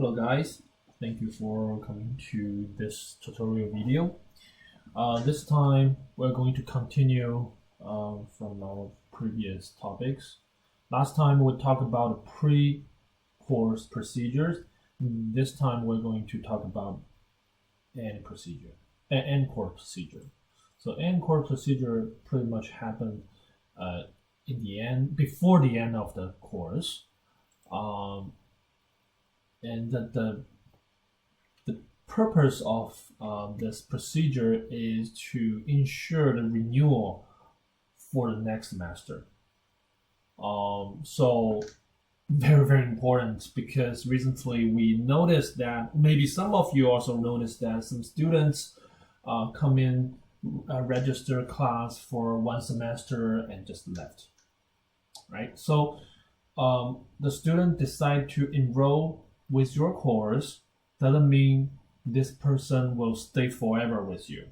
Hello guys, thank you for coming to this tutorial video. This time we're going to continue from our previous topics. Last time we talked about pre-course procedures. This time we're going to talk about end course procedure. So end course procedure pretty much happened in the end, before the end of the course. And the purpose of this procedure is to ensure the renewal for the next semester. So very important, because recently we noticed that maybe some of you also noticed that some students come in, register class for one semester and just left, right? So the student decide to enroll with your course doesn't mean this person will stay forever with you.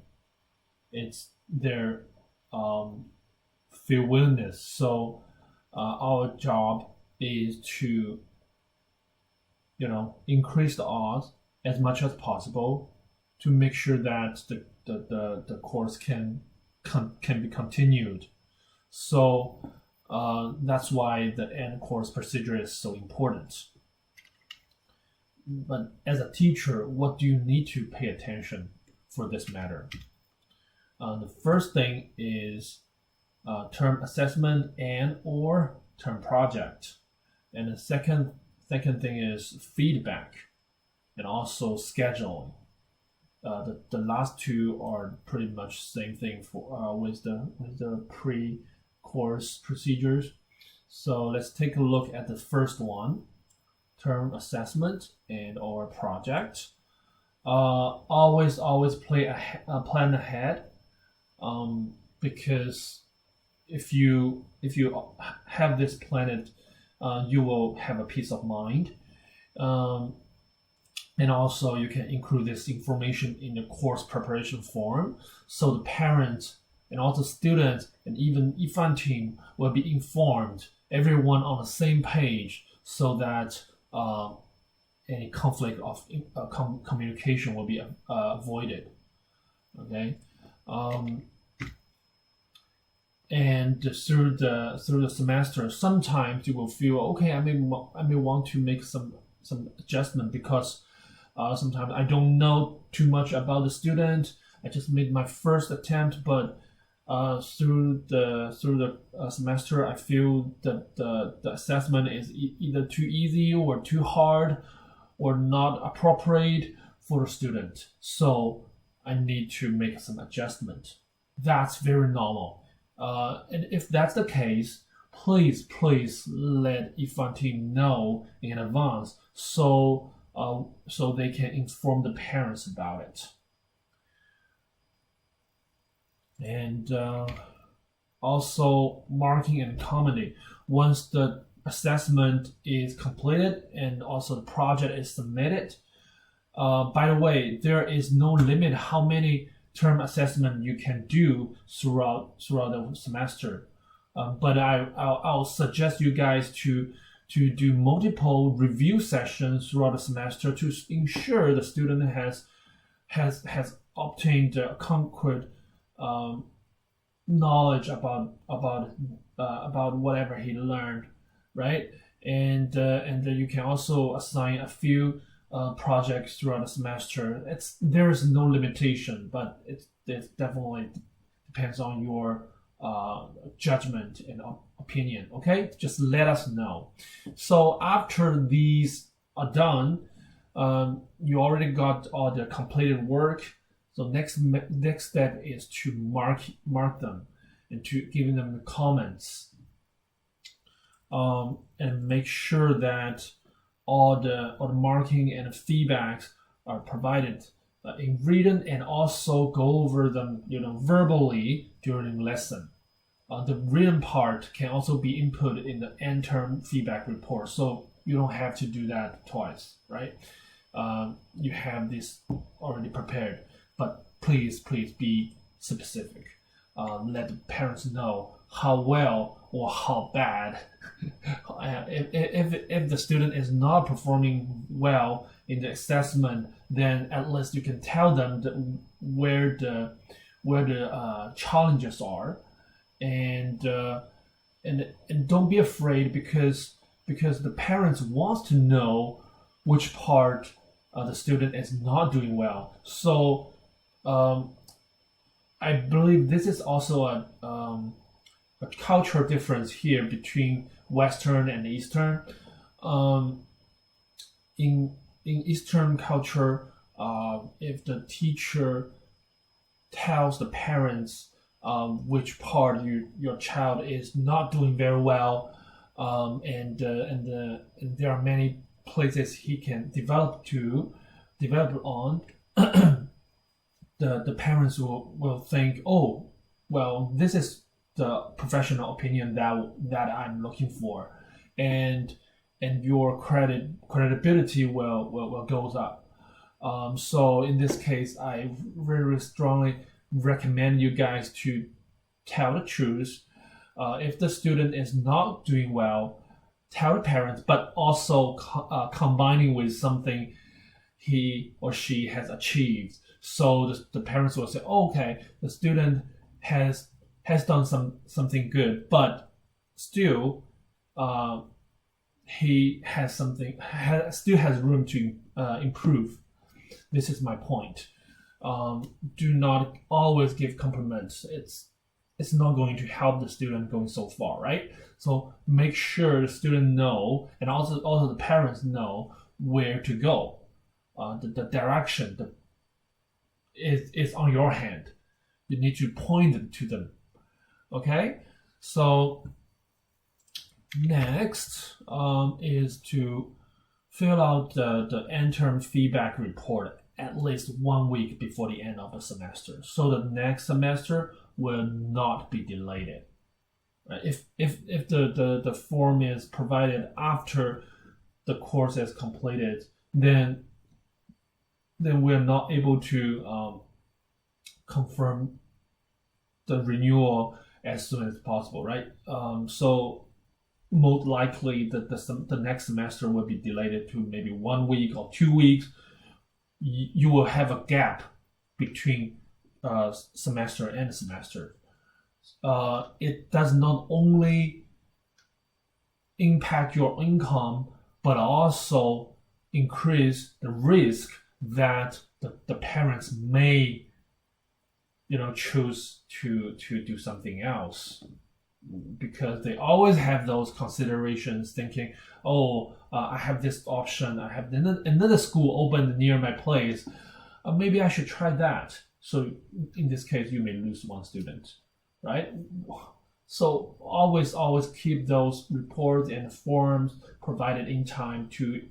It's their free willingness. So our job is to, increase the odds as much as possible to make sure that the course can be continued. So that's why the end course procedure is so important. But as a teacher, what do you need to pay attention for this matter? The first thing is term assessment and or term project. And the second thing is feedback and also scheduling. The last two are pretty much same thing for with the pre-course procedures. So let's take a look at the first one. Term assessment and or project. Always plan ahead, because if you have this planned, you will have a peace of mind, and also you can include this information in the course preparation form, so the parents and also students and even IFAN team will be informed, everyone on the same page, so that any conflict of communication will be avoided. Okay, and through the semester, sometimes you will feel okay. I may want to make some adjustment, because sometimes I don't know too much about the student. I just made my first attempt, but through the semester, I feel that the assessment is either too easy or too hard or not appropriate for the student. So I need to make some adjustment. That's very normal. And if that's the case, please let IFAN team know in advance, so they can inform the parents about it. And also marking and commenting. Once the assessment is completed and also the project is submitted, by the way, there is no limit how many term assessment you can do throughout the semester. But I'll suggest you guys to do multiple review sessions throughout the semester to ensure the student has obtained a concrete knowledge about whatever he learned, right? And you can also assign a few projects throughout the semester. There is no limitation, but it definitely depends on your judgment and opinion. Okay, just let us know. So after these are done, you already got all the completed work. So next step is to mark them and to giving them the comments, and make sure that all the marking and feedbacks are provided in written, and also go over them verbally during lesson. The written part can also be input in the end term feedback report, so you don't have to do that twice, right? You have this already prepared. But please be specific. Let the parents know how well or how bad. If the student is not performing well in the assessment, then at least you can tell them where the challenges are, and don't be afraid, because the parents wants to know which part the student is not doing well. So I believe this is also a cultural difference here between Western and Eastern. In Eastern culture, if the teacher tells the parents which part your child is not doing very well, and there are many places he can develop on, the parents will think, oh, well, this is the professional opinion that I'm looking for, and your credibility will goes up. So in this case, I very strongly recommend you guys to tell the truth. If the student is not doing well, tell the parents, but also combining with something he or she has achieved. So the parents will say, oh, okay, the student has done something good, but still he has still has room to improve. This is my point. Do not always give compliments. It's not going to help the student going so far, right? So make sure the student know, and also the parents know where to go. The direction is on your hand. You need to point it to them. Okay? So next is to fill out the end-term feedback report at least 1 week before the end of the semester, so the next semester will not be delayed. If the form is provided after the course is completed, then we're not able to confirm the renewal as soon as possible, right? So most likely the next semester will be delayed to maybe 1 week or 2 weeks. You will have a gap between semester and semester. It does not only impact your income, but also increase the risk that the parents may choose to do something else, because they always have those considerations, thinking, oh, I have this option, I have another school open near my place, maybe I should try that. So in this case, you may lose one student, right? So always keep those reports and forms provided in time to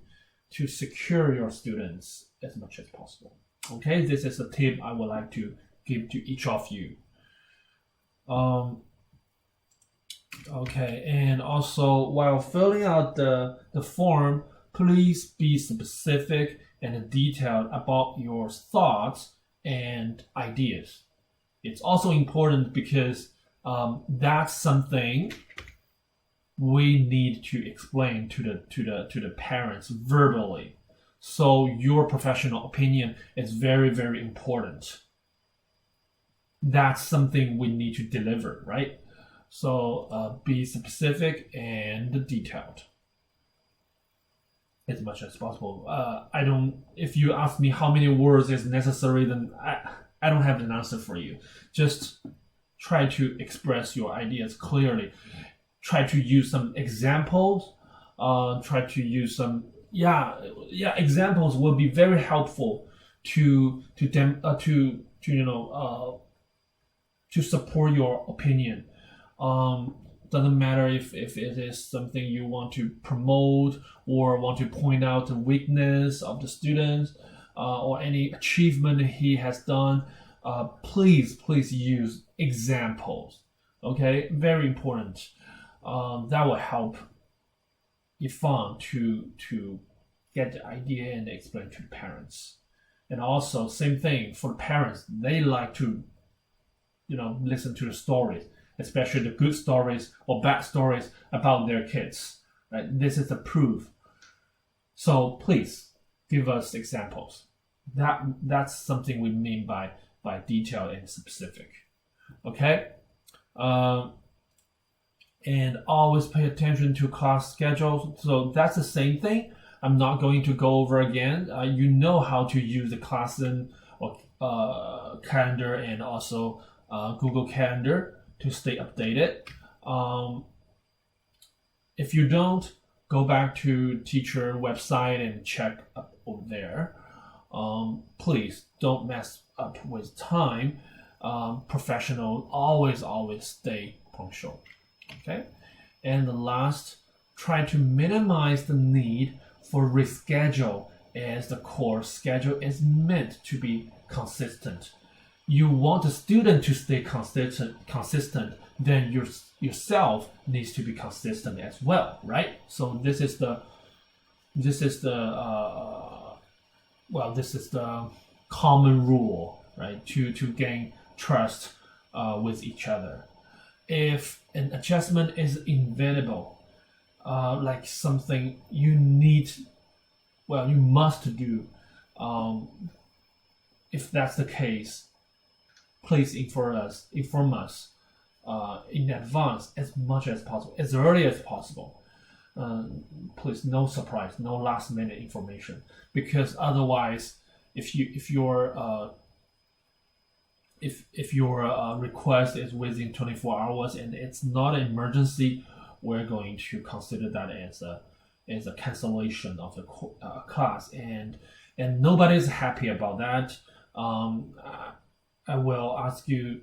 secure your students as much as possible. Okay, this is a tip I would like to give to each of you. Okay, and also while filling out the form, please be specific and detailed about your thoughts and ideas. It's also important because that's something we need to explain to the parents verbally. So your professional opinion is very, very important. That's something we need to deliver, right? So be specific and detailed as much as possible. If you ask me how many words is necessary, then I don't have an answer for you. Just try to express your ideas clearly. Try to use some examples. Try to use some examples will be very helpful to support your opinion. Doesn't matter if it is something you want to promote or want to point out the weakness of the students, or any achievement he has done. Please use examples. Okay, very important. That will help Yifan to get the idea and explain to the parents. And also, same thing for the parents. They like to, listen to the stories, especially the good stories or bad stories about their kids. Right? This is the proof. So please give us examples. That's something we mean by detailed and specific. Okay. And always pay attention to class schedules. So that's the same thing. I'm not going to go over again. You know how to use the Classroom or calendar and also Google Calendar to stay updated. If you don't, go back to teacher website and check up over there. Please don't mess up with time. Professional, always stay punctual. Okay, and the last, try to minimize the need for reschedule, as the course schedule is meant to be consistent. You want the student to stay consistent, then yourself needs to be consistent as well, right? So this is the common rule, right? To gain trust with each other. If an adjustment is inevitable, like something you must do, if that's the case, please inform us in advance as much as possible, as early as possible. Please, no surprise, no last minute information, because otherwise, if your request is within 24 hours and it's not an emergency, we're going to consider that as a cancellation of the class, and nobody's happy about that. I will ask you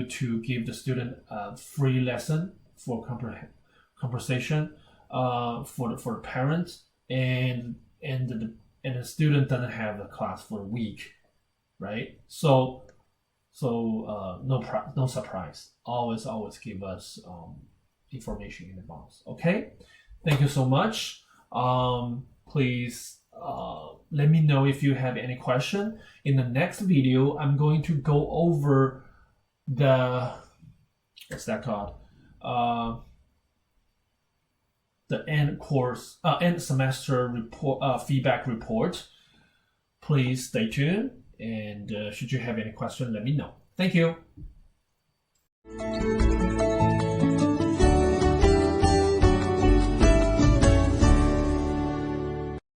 to give the student a free lesson for conversation for the parents, and the student doesn't have the class for a week, right? So no surprise. Always give us information in advance. Okay, thank you so much. Please let me know if you have any question. In the next video, I'm going to go over the the end semester report, feedback report. Please stay tuned, and should you have any question, let me know. Thank you.